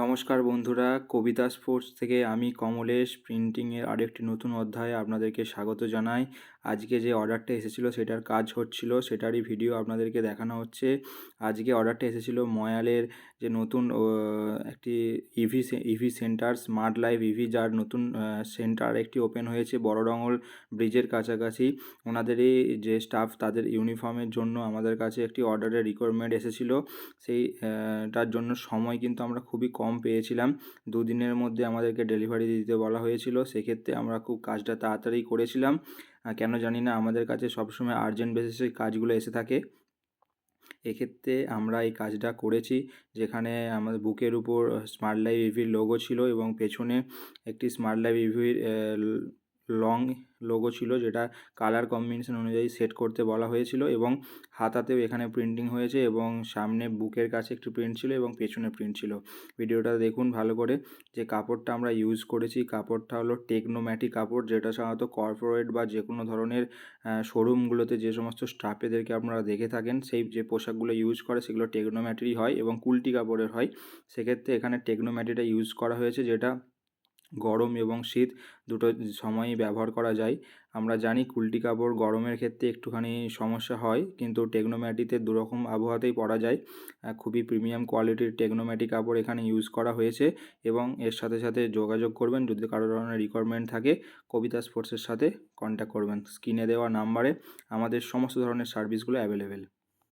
নমস্কার বন্ধুরা, কবিতা স্পোর্টস থেকে আমি কমলেশ প্রিন্টিংয়ের আরেকটি নতুন অধ্যায়ে আপনাদেরকে স্বাগত জানাই। আজকে যে অর্ডারটা এসেছিলো সেটার কাজ হচ্ছিল, সেটারই ভিডিও আপনাদেরকে দেখানো হচ্ছে। আজকে অর্ডারটা এসেছিলো ময়ালের যে নতুন একটি EV centre smart life EV, যার নতুন সেন্টার একটি ওপেন হয়েছে বড়ডঙ্গল ব্রিজের কাছাকাছি। ওনাদেরই যে স্টাফ তাদের ইউনিফর্মের জন্য আমাদের কাছে একটি অর্ডারের রিকোয়ারমেন্ট এসেছিলো। তার জন্য সময় কিন্তু আমরা খুবই কম পেয়েছিলাম। দুদিনের মধ্যে আমাদেরকে ডেলিভারি দিতে বলা হয়েছিল। সেক্ষেত্রে আমরা খুব কাজটা তাড়াতাড়ি করেছিলাম। কেন জানি না আমাদের কাছে সবসময় আর্জেন্ট বেসিসে কাজগুলো এসে থাকে। এক্ষেত্রে আমরা এই কাজটা করেছি, যেখানে আমাদের বুকের উপর স্মার্ট লাইফ ইভির লোগো ছিল এবং পেছনে একটি স্মার্ট লাইফ ইভির লং লোগো ছিল, যেটা কালার কম্বিনেশন অনুযায়ী সেট করতে বলা হয়েছিল। এবং হাতাতেও এখানে প্রিন্টিং হয়েছে এবং সামনে বুকের কাছে একটু প্রিন্ট ছিল এবং পেছনে প্রিন্ট ছিল। ভিডিওটা দেখুন ভালো করে। যে কাপড়টা আমরা ইউজ করেছি, কাপড়টা হলো টেকনোম্যাটি কাপড়, যেটা সাধারণত কর্পোরেট বা যে কোনো ধরনের শোরুমগুলোতে যে সমস্ত স্টাফেদেরকে আপনারা দেখে থাকেন, সেই যে পোশাকগুলো ইউজ করে সেগুলো টেকনোম্যাটিরই হয় এবং কুলটি কাপড়ের হয়। সেক্ষেত্রে এখানে টেকনোম্যাটিটা ইউজ করা হয়েছে, যেটা গরম এবং শীত দুটো সময়ই ব্যবহার করা যায়। আমরা জানি কুলটি কাপড় গরমের ক্ষেত্রে একটুখানি সমস্যা হয়, কিন্তু টেকনোম্যাটিতে দুরকম আবহাওয়াতেই পরা যায়। খুবই প্রিমিয়াম কোয়ালিটির টেকনোম্যাটি কাপড় এখানে ইউজ করা হয়েছে। এবং এর সাথে সাথে যোগাযোগ করবেন যদি কারো ধরনের রিকোয়ারমেন্ট থাকে, কবিতা স্পোর্টসের সাথে কন্ট্যাক্ট করবেন। স্ক্রিনে দেওয়া নাম্বারে আমাদের সমস্ত ধরনের সার্ভিসগুলো অ্যাভেলেবেল।